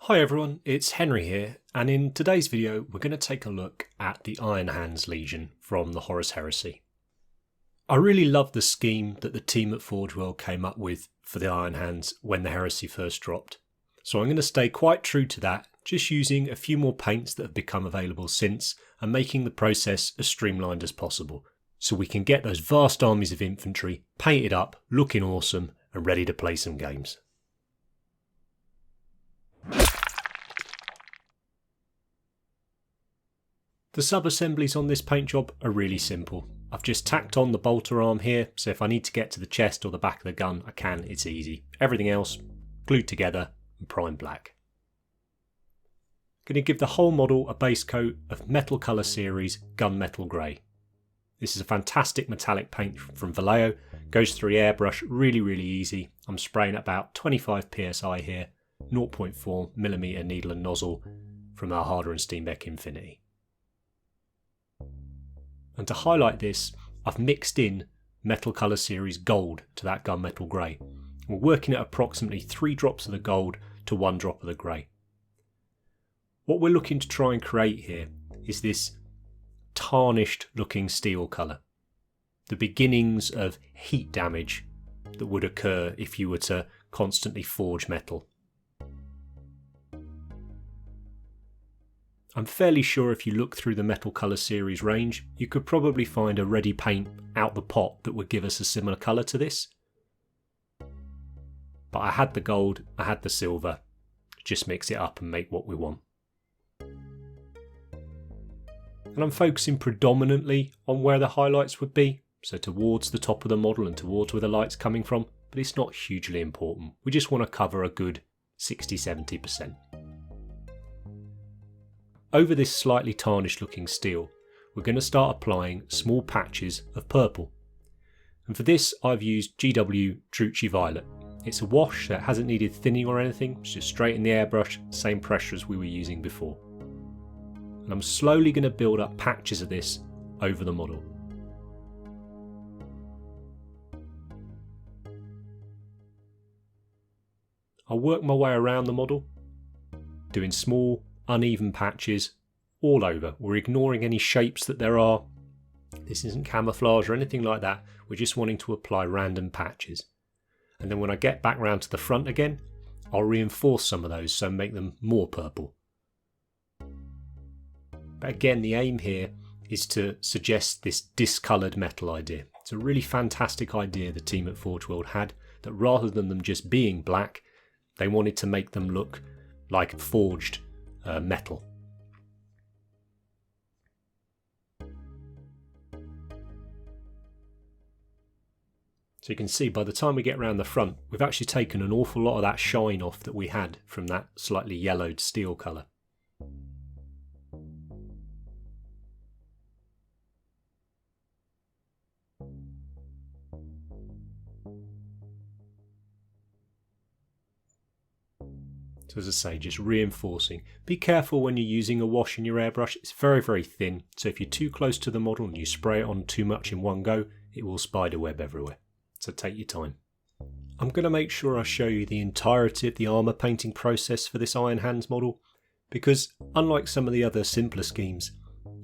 Hi everyone, it's Henry here, and in today's video we're going to take a look at the Iron Hands Legion from the Horus Heresy. I really love the scheme that the team at Forge World came up with for the Iron Hands when the Heresy first dropped. So I'm going to stay quite true to that, just using a few more paints that have become available since and making the process as streamlined as possible, so we can get those vast armies of infantry painted up, looking awesome and ready to play some games. The sub-assemblies on this paint job are really simple. I've just tacked on the bolter arm here, so if I need to get to the chest or the back of the gun, I can, it's easy. Everything else, glued together and primed black. Going to give the whole model a base coat of Metal Colour Series Gunmetal Grey. This is a fantastic metallic paint from Vallejo, goes through Airbrush really easy. I'm spraying at about 25 psi here, 0.4mm needle and nozzle from our Harder and Steenbeck Infinity. And to highlight this, I've mixed in Metal Colour Series Gold to that Gunmetal Grey. We're working at approximately 3 drops of the gold to 1 drop of the grey. What we're looking to try and create here is this tarnished looking steel colour. The beginnings of heat damage that would occur if you were to constantly forge metal. I'm fairly sure if you look through the Metal Colour Series range, you could probably find a ready paint out the pot that would give us a similar colour to this. But I had the gold, I had the silver, just mix it up and make what we want. And I'm focusing predominantly on where the highlights would be, so towards the top of the model and towards where the light's coming from, but it's not hugely important. We just want to cover a good 60-70%. Over this slightly tarnished looking steel, we're going to start applying small patches of purple. And for this I've used GW Druchii Violet. It's a wash that hasn't needed thinning or anything, it's just straight in the airbrush, same pressure as we were using before. And I'm slowly going to build up patches of this over the model. I'll work my way around the model, doing small uneven patches all over. We're ignoring any shapes that there are. This isn't camouflage or anything like that. We're just wanting to apply random patches. And then when I get back round to the front again, I'll reinforce some of those, so make them more purple. But again, the aim here is to suggest this discoloured metal idea. It's a really fantastic idea the team at Forge World had, that rather than them just being black, they wanted to make them look like forged metal. So you can see by the time we get around the front, we've actually taken an awful lot of that shine off that we had from that slightly yellowed steel colour. So as I say, just reinforcing. Be careful when you're using a wash in your airbrush, it's very thin, so if you're too close to the model and you spray it on too much in one go, it will spiderweb everywhere. So take your time. I'm going to make sure I show you the entirety of the armour painting process for this Iron Hands model, because unlike some of the other simpler schemes,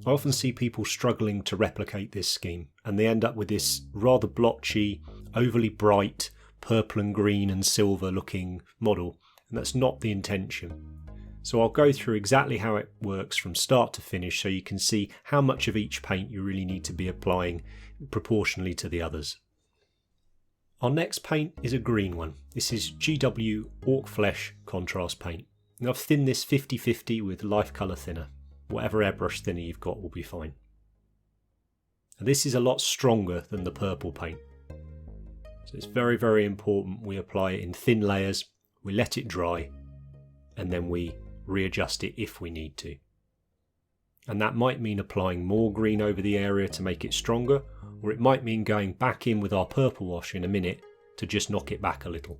I often see people struggling to replicate this scheme, and they end up with this rather blotchy, overly bright, purple and green and silver looking model. And that's not the intention. So I'll go through exactly how it works from start to finish so you can see how much of each paint you really need to be applying proportionally to the others. Our next paint is a green one. This is GW Ork Flesh Contrast paint. And I've thinned this 50-50 with life colour thinner. Whatever airbrush thinner you've got will be fine. And this is a lot stronger than the purple paint. So it's very important we apply it in thin layers. We let it dry and then we readjust it if we need to. And that might mean applying more green over the area to make it stronger, or it might mean going back in with our purple wash in a minute to just knock it back a little.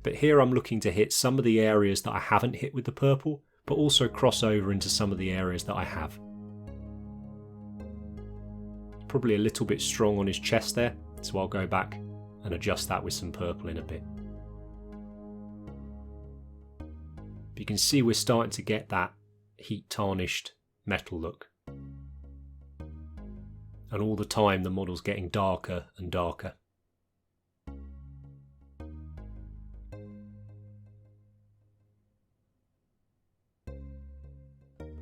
But here I'm looking to hit some of the areas that I haven't hit with the purple, but also cross over into some of the areas that I have. Probably a little bit strong on his chest there, so I'll go back and adjust that with some purple in a bit. But you can see we're starting to get that heat tarnished metal look. And all the time the model's getting darker and darker.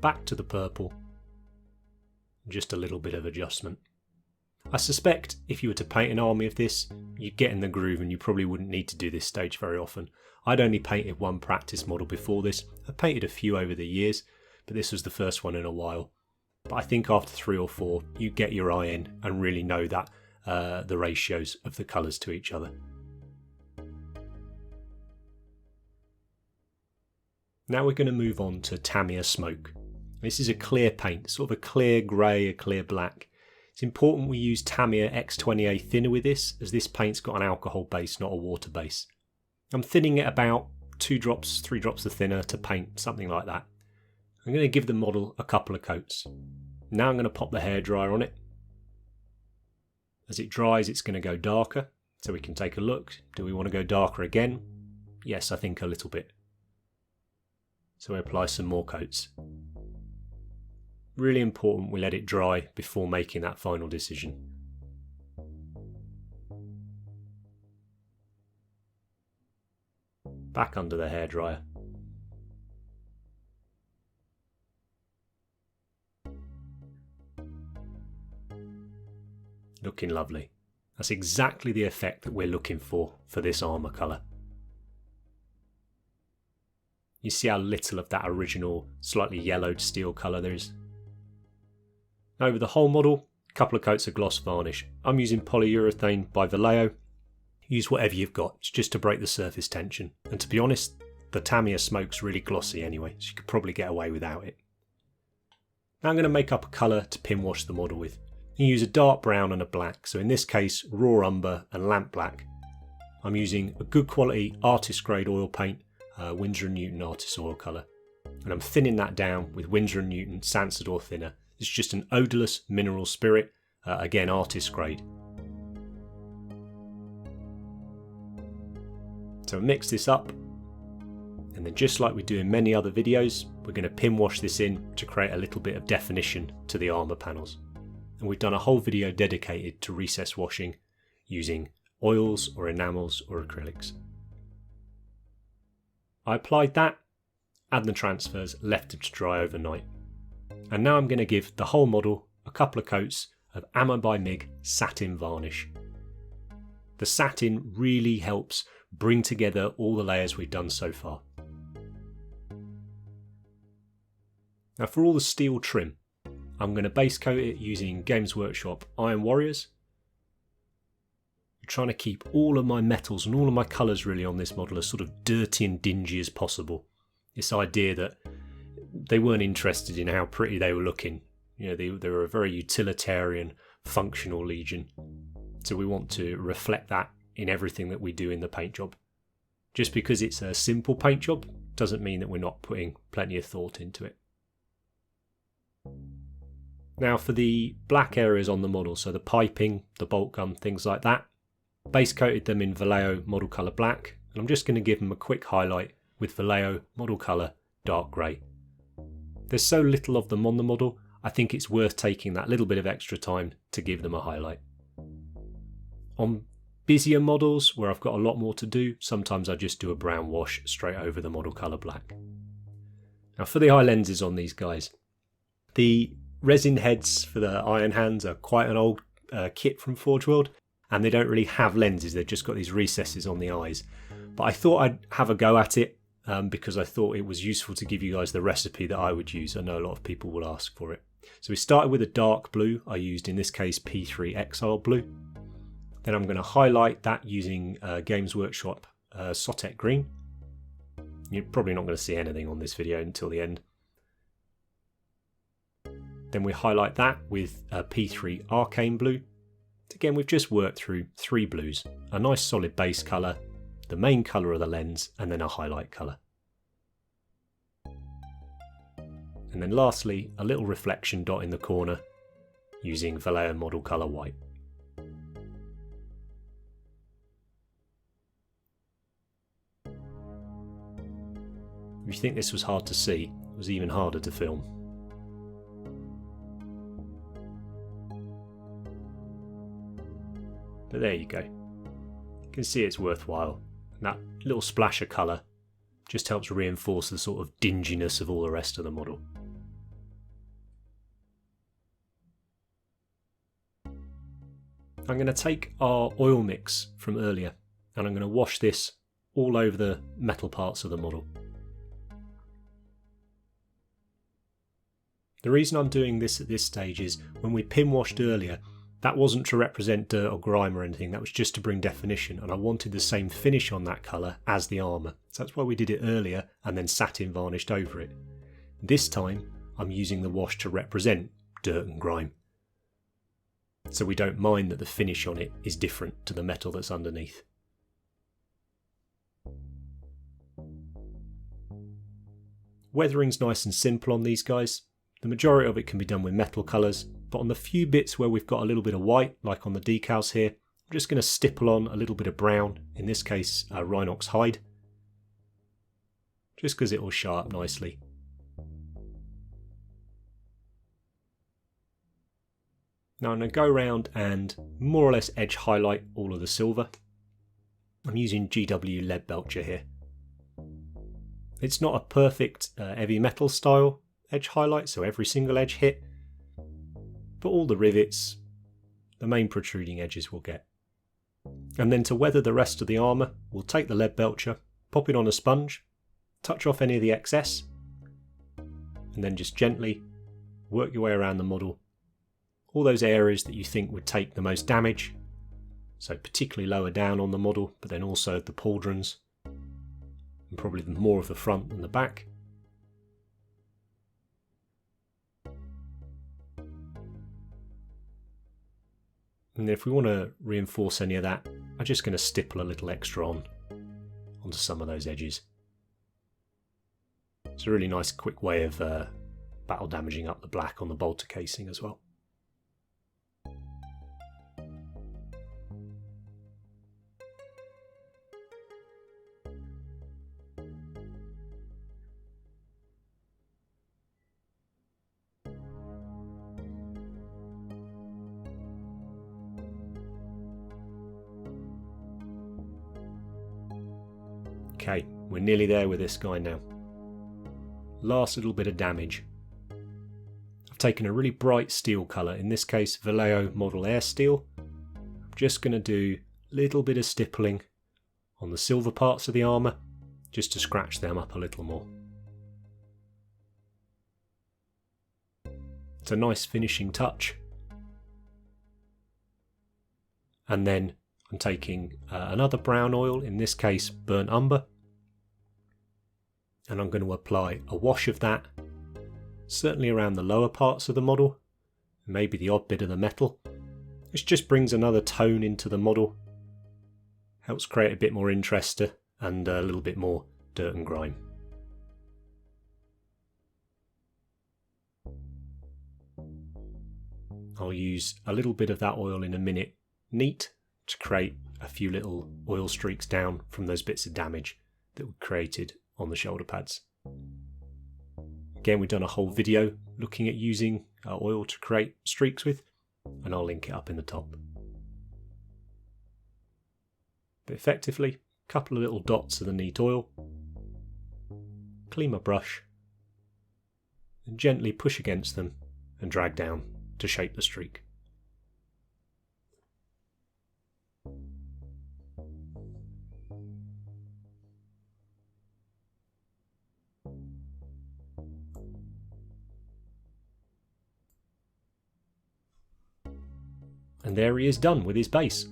Back to the purple. Just a little bit of adjustment. I suspect if you were to paint an army of this, you'd get in the groove and you probably wouldn't need to do this stage very often. I'd only painted one practice model before this. I've painted a few over the years, but this was the first one in a while. But I think after 3 or 4, you get your eye in and really know that the ratios of the colours to each other. Now we're going to move on to Tamiya Smoke. This is a clear paint, sort of a clear grey, a clear black. It's important we use Tamiya X20A thinner with this, as this paint's got an alcohol base, not a water base. I'm thinning it about 2 drops, 3 drops of thinner to paint, something like that. I'm going to give the model a couple of coats. Now I'm going to pop the hairdryer on it. As it dries, it's going to go darker, so we can take a look. Do we want to go darker again? Yes, I think a little bit. So we apply some more coats. Really important we let it dry before making that final decision. Back under the hairdryer. Looking lovely. That's exactly the effect that we're looking for this armour colour. You see how little of that original slightly yellowed steel colour there is. Over the whole model, a couple of coats of gloss varnish. I'm using polyurethane by Vallejo. Use whatever you've got, it's just to break the surface tension. And to be honest, the Tamiya Smoke's really glossy anyway, so you could probably get away without it. Now I'm going to make up a colour to pin wash the model with. You use a dark brown and a black, so in this case raw umber and lamp black. I'm using a good quality artist grade oil paint, Winsor Newton artist oil colour, and I'm thinning that down with Winsor Newton Sansador thinner. It's just an odourless mineral spirit, again artist grade. So mix this up, and then just like we do in many other videos, we're going to pin wash this in to create a little bit of definition to the armour panels. And we've done a whole video dedicated to recess washing using oils or enamels or acrylics. I applied that, add the transfers, left it to dry overnight. And now I'm going to give the whole model a couple of coats of Ammo by MIG satin varnish. The satin really helps bring together all the layers we've done so far. Now for all the steel trim, I'm going to base coat it using Games Workshop Iron Warriors. I'm trying to keep all of my metals and all of my colours really on this model as sort of dirty and dingy as possible. This idea that they weren't interested in how pretty they were looking. You know, they were a very utilitarian, functional legion. So we want to reflect that in everything that we do in the paint job. Just because it's a simple paint job doesn't mean that we're not putting plenty of thought into it. Now for the black areas on the model, so the piping, the bolt gun, things like that, base coated them in Vallejo Model Colour Black, and I'm just going to give them a quick highlight with Vallejo Model Colour Dark Grey. There's so little of them on the model, I think it's worth taking that little bit of extra time to give them a highlight. On busier models where I've got a lot more to do, sometimes I just do a brown wash straight over the Model Colour Black. Now for the eye lenses on these guys, the resin heads for the iron hands are quite an old kit from Forge World, and they don't really have lenses, they've just got these recesses on the eyes. But I thought I'd have a go at it because I thought it was useful to give you guys the recipe that I would use. I know a lot of people will ask for it. So we started with a dark blue. I used in this case P3 Exile Blue. Then I'm going to highlight that using Games Workshop Sotek Green. You're probably not going to see anything on this video until the end. Then we highlight that with P3 Arcane Blue. Again, we've just worked through 3 blues, a nice solid base colour, the main colour of the lens, and then a highlight colour. And then lastly, a little reflection dot in the corner using Vallejo Model Colour White. If you think this was hard to see, it was even harder to film. But there you go. You can see it's worthwhile. And that little splash of colour just helps reinforce the sort of dinginess of all the rest of the model. I'm going to take our oil mix from earlier and I'm going to wash this all over the metal parts of the model. The reason I'm doing this at this stage is when we pin washed earlier, that wasn't to represent dirt or grime or anything, that was just to bring definition, and I wanted the same finish on that colour as the armour. So that's why we did it earlier and then satin varnished over it. This time I'm using the wash to represent dirt and grime. So we don't mind that the finish on it is different to the metal that's underneath. Weathering's nice and simple on these guys. The majority of it can be done with metal colours, but on the few bits where we've got a little bit of white, like on the decals here, I'm just going to stipple on a little bit of brown, in this case Rhinox Hide, just because it will show up nicely. Now I'm going to go around and more or less edge highlight all of the silver. I'm using GW Leadbelcher here. It's not a perfect heavy metal style edge highlight, so every single edge hit, but all the rivets, the main protruding edges will get. And then to weather the rest of the armour, we'll take the Leadbelcher, pop it on a sponge, touch off any of the excess, and then just gently work your way around the model. All those areas that you think would take the most damage, so particularly lower down on the model, but then also the pauldrons, and probably more of the front than the back. And if we want to reinforce any of that, I'm just going to stipple a little extra onto some of those edges. It's a really nice quick way of battle damaging up the black on the bolter casing as well. Okay, we're nearly there with this guy now. Last little bit of damage. I've taken a really bright steel colour, in this case Vallejo Model Air Steel. I'm just going to do a little bit of stippling on the silver parts of the armour, just to scratch them up a little more. It's a nice finishing touch. And then I'm taking another brown oil, in this case burnt umber, and I'm going to apply a wash of that, certainly around the lower parts of the model, maybe the odd bit of the metal. This just brings another tone into the model, helps create a bit more interest and a little bit more dirt and grime. I'll use a little bit of that oil in a minute neat to create a few little oil streaks down from those bits of damage that were created on the shoulder pads. Again, we've done a whole video looking at using oil to create streaks with, and I'll link it up in the top. But effectively, a couple of little dots of the neat oil, clean my brush, and gently push against them and drag down to shape the streak. And there he is done with his base.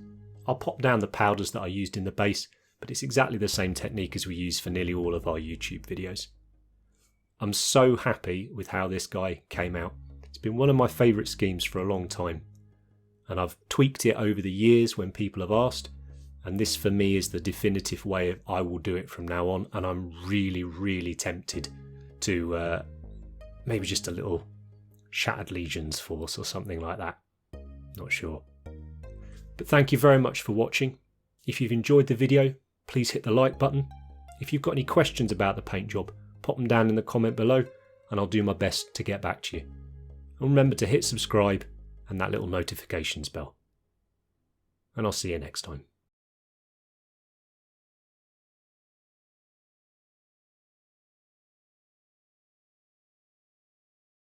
I'll pop down the powders that I used in the base, but it's exactly the same technique as we use for nearly all of our YouTube videos. I'm so happy with how this guy came out. It's been one of my favourite schemes for a long time, and I've tweaked it over the years when people have asked, and this for me is the definitive way I will do it from now on, and I'm really tempted to maybe just a little Shattered Legions force or something like that. Not sure. But thank you very much for watching. If you've enjoyed the video, please hit the like button. If you've got any questions about the paint job, pop them down in the comment below and I'll do my best to get back to you. And remember to hit subscribe and that little notifications bell. And I'll see you next time.